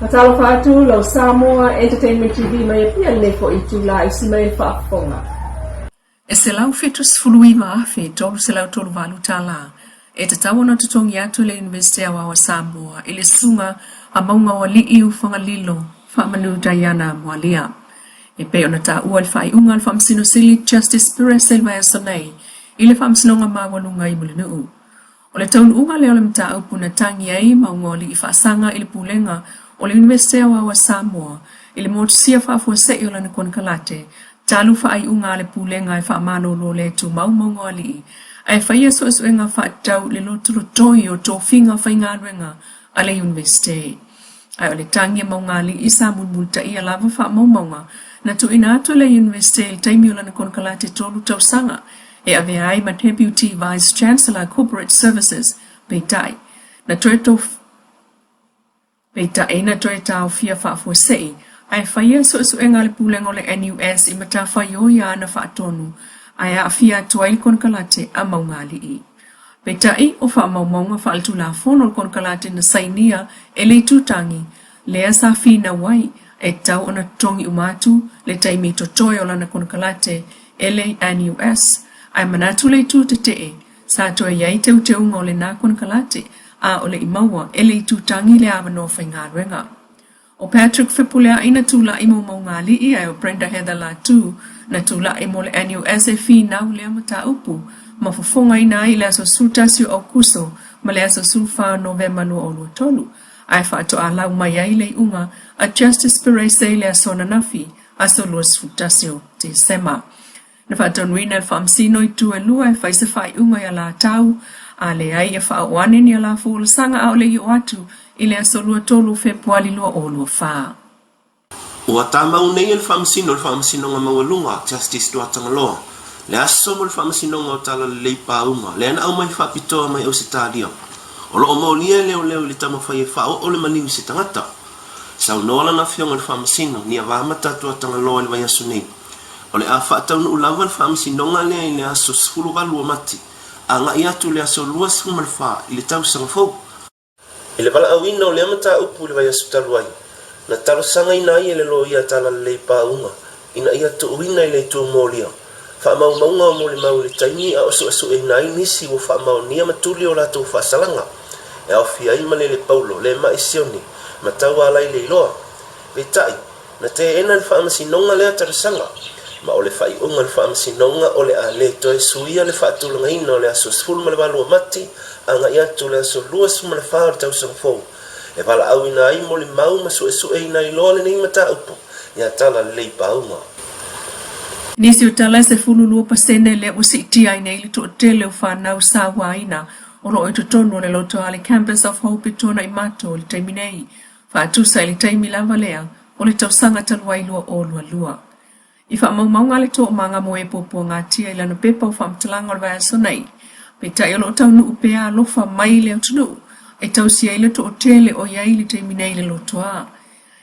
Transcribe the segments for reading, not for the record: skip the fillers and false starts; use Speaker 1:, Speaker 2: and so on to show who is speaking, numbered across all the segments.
Speaker 1: Matalo fatu lau Samoa Entertainment TV mai pia le fo itula isi mai whaafonga.
Speaker 2: E se lau fetus fuluiva afe tolu se lau tolu valu tala. E te tawana tutongi atu le University wa Samoa ile sunga a maunga wa lii ufanga lilo whaamanu Diana Mwalia. E pe ona ta ua whai unga whamsino sili Justice Perez Silva ya sonei ile whamsinonga mawalunga i mulinu. O le taun unga le ole mta au puna tangi ai maunga o li i whaasanga ili pulenga o le University wa Samoa ile motusia whaafua se i ola na konkalate talu whaai unga le pulenga e whaamano lo le tu maunga o li ai whaia so esu enga whaatau le loturo toi o tō whinga whainga ruenga a le University. Ai o le tangi e maunga li isa munmulta i a lava wha maunga na tu ina atu le University il taimi ola na konkalate tolu tau sanga e ave ai ma Deputy Vice Chancellor Corporate Services peitai na toeto peitai na toeta o fia whaafua sei ai whaia so esu enga le pulenga o le NUS i mata whaio ia na whaatonu ai a fia tuai konkalate a maunga li i. Peitai o wha maunga whaaltu la fono konkalate na sainia e le tutangi le asa fina wai e tau ona tongi umatu le taimi totoi o lana konkalate e le NUS ai manatu le tu te te sa to iai te te unga o le na konkalate a o le imaua e le tutangi le avano whainga ruenga. O Patrick Fipulea ina tula imo maunga li i ai o Brenda Heather la tu na tula imo le NUS e fi nau le amata upu ma fofonga ina ai le aso sultasi o kuso ma le aso sulfa November no olu tolu ai whaato a lau mai ai le unga a Justice Perez le aso nanafi aso luas sultasi o te sema. Na whaato nuina le whaamsino i tu e lua e whaise whai unga i a la tau a le ai e whaawane ni a la fuula sanga au le i o atu i le aso lua tolu Februari lua o lua whaa.
Speaker 3: Ua tamau nei le whaamsino nga mawalunga Justice Duatanga Loa. Le aso mo le whaamsino nga o tala le leipa unga. Le ana au mai whaapitoa mai au se tādia. O lo o maulia leo le tama whai e whao o le maniwi se tangata. Sau noala na whionga le whaamsino ni a wāmata Duatanga Loa le vai aso nei. O le a whaataunu ulawa le whaamsino nga lea i le aso sifuru galua mati. A nga i atu le aso lua singa le wha i le tau sangafou. I le wala awina o le amata upu le vai aso taluai. Na talo sanga ina i le lo ia tala le pa unga ina ia tu wina i le tu molia fa mau maunga mo le mau le taimi a oso oso e nai nisi wo fa mau nia matuli o la tu fa salanga e au fia i male le paulo le ma isioni ma tau ala i le loa vetai na te ena le fa amasinonga le ata sanga ma o le fa i unga le fa amasinonga o le a le to e suia le fa tulanga ina o le aso sfulu ma le valu mati anga ia tu le aso lua suma le fa o tau sangfou e wala au ina ai mo le mau ma su e ina i loa le nei mata upu ia tala le leipa unga.
Speaker 2: Nisi o tala se fulu lua pasene le o si itia ina ili to tele o whanau sa waina o lo ito tono le loto ale Campus of Hope tona i mato le taiminei whaatusa ili taimi lava lea o le tausanga talua ilua o lua lua. I wha maunga le to o manga mo e popo ngā tia ilana pepa o whamtalanga o le vai aso nei pe tai o lo taunu upea lofa mai le utunu e tausia ile to otele o ia ili te minei le lotoa.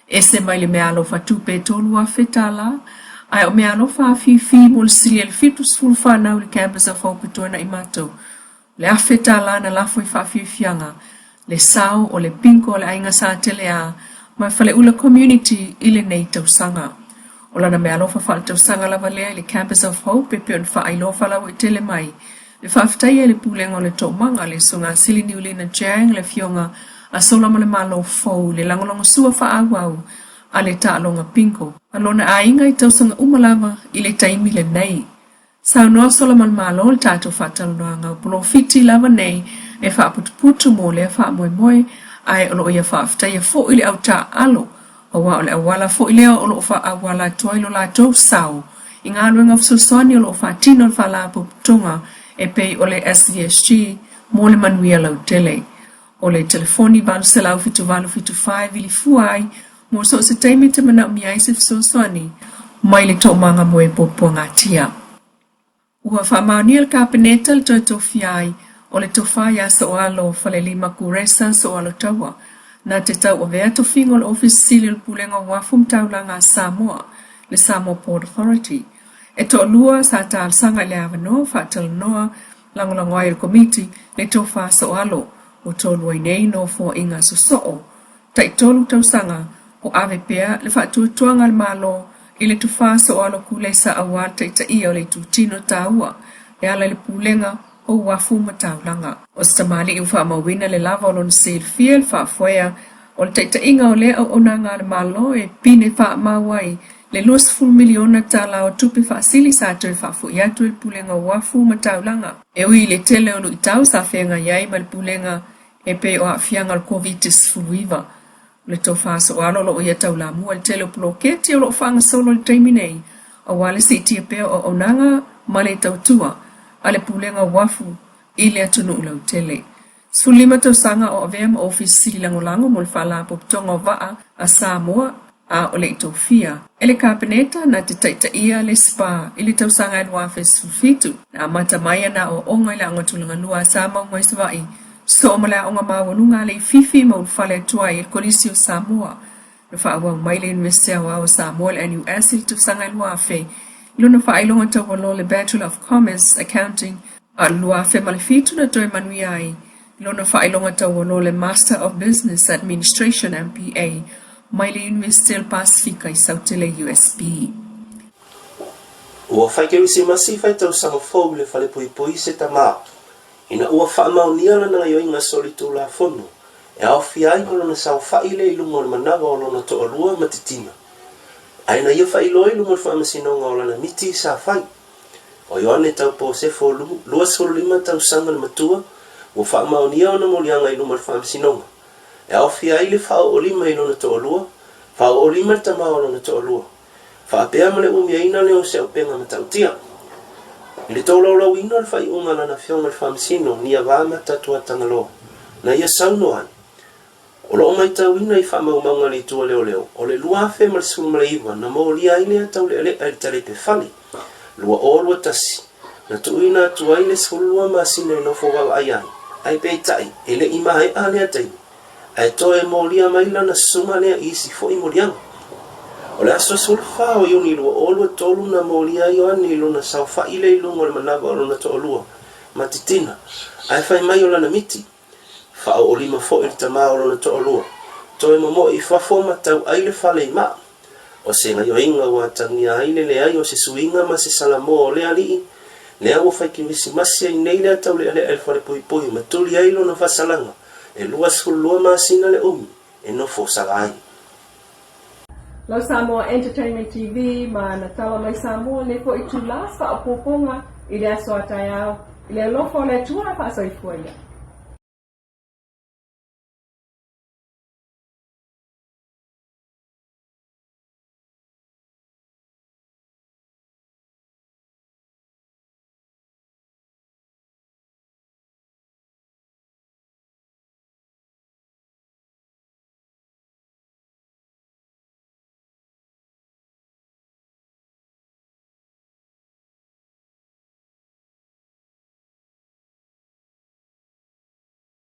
Speaker 2: Ese mai le mea alofa tupe tolu a fetala, ai o mea alofa a fifi mo le sili le fitus fulfa nau le Campus of Hope tona i mato. Le a fetala na lafo i whaafifianga, le sao o le pinko o le ainga sa tele a, mai fale ula community ile nei tausanga. O lana mea alofa fale tausanga lava lea le Campus of Hope e pion whaailofa lau i tele mai. Le whaafitai le pulenga o le tōmanga le sunga sili niulina jang le fionga a solama le malo fau le langolonga sua whaawau a le taalonga pinko. Alona a inga i tausanga umalava i le taimi le nei. Sao noa solama le malo le tato whaataloanga pulo fiti lava nei e whaaputuputu mo le whaamoemoe ai olo ia whaafitai a fo ili au ta alo o wa o le awala fo ilea olo o whaawala toilo la tau sao. I ngā ruenga fsusoni olo o whaatino le whaalapo putunga e pei o le SVSG mo le manuia lau tele. O le telefoni valu se lau fitu valu fitu 5 ili fuai mo so se taimi te mana umi aise fsoswani mai le tō manga mo e popo ngā tia. Ua whamaunia le kapeneta le toi tofiai o le tofai a so alo fale lima kuresa so alo taua na te tau o vea tofingo le office sili le pulenga wafum taulanga Samoa le Samoa Port Authority. E to lua sa tal sanga le avano fatal noa langolangoa il komiti le tofa so alo o tolu ai nei no fo inga so taitolu tausanga o ave pea le whaatuatuanga le malo i le tufasa o alo kule sa awal taita o le tutino taua e ala le pulenga o wafu mataulanga. O stamali i uwha mawina le lava o lona silfia le whaafoea o le taita inga o lea o nanga le malo e pine wha mawai le 2 miliona tala o tupi whaasili sa atu e whaafu i atu le pulenga o wafu mataulanga. E ui le tele o lu itau sa whenga iai ma le pulenga e pe o afianga le COVID-19. Le tau whaasa o alo o ia tau la mua le tele o ploketi o lo whanga solo le treiminei a wale si tia peo o onanga ma le tau tua a le pulenga wafu i le atunu ulau tele. Sulima tau sanga o avea office sili langolango mo le whala poptonga o vaa a Samoa a o le itofia. E le kapeneta na te taita ia le spa i le tau sanga edwa fitu na mata maya na o onga i le angatulanga lua a Samoa ngoi savai so mala onga mawanunga le fifi mo fale tua i kolisi o Samoa. Le whaawau mai le University o Samoa le NUS i tu sanga lua fe. Luna whailonga tau walo le Bachelor of Commerce Accounting a lua fe malifitu na toi manui ai. Luna whailonga tau walo le Master of Business Administration MPA mai le University of Pacifica i Sautele USB.
Speaker 3: Ua whaikeu si masi whai tau sanga fau le whale pui se tamaa. Ina ua whaamaunia lana i oinga solitu la fono. E au fiai ko lona sau whaile i lungo le manawa o lona to alua matitina. Aina ia whailo i lungo le whaamasinonga o lana miti sa whai. O ioane tau po se fo lua solima tau sanga le matua, ua whaamaunia ona molianga i lungo le whaamasinonga. E au fiai le whao o lima i lona to alua, whao o lima tama o lona to alua. Whaapea male umia ina leo se au penga matautia. I le tau laulau ina le whai unga lana whionga le whaamisino ni a wāma tatua tangaloa. Na ia sauno an. O lo mai tau ina i whaamaumaunga le tua leo leo. O le lua whe ma le suma le iwa na mo lia ine a tau le ele ai tale pe whali. Lua o lua tasi. Na tu ina tua ile sulua masina i nofo wau ai ai. Ai pe tai. Ele ima hai a lea tai. Ai toe mo lia maila na suma lea isi fo i morianga. O le aso sulfa o iuni lua o lua tolu na mo lia i oani luna sau whaile i lungo le manawa o luna to o lua. Matitina. Ai whai mai o lana miti. Whao o lima fo ili tama o luna to o lua. Toe mo i whafo matau aile whale i maa. O se ngai o inga wa tangia aile le ai o se suinga ma se salamo o le alii. Le au whai ki misi masia i nei lea tau le ale el whale pui pui. Ma tuli ailo na whasalanga. E lua sulua masina le umi. E no fo sarai.
Speaker 1: Lo Samoa Entertainment TV ma na tawa mai Samoa le ko i tula sa opoponga i le aso atayao. I le lofo le tua pa so i fuaia.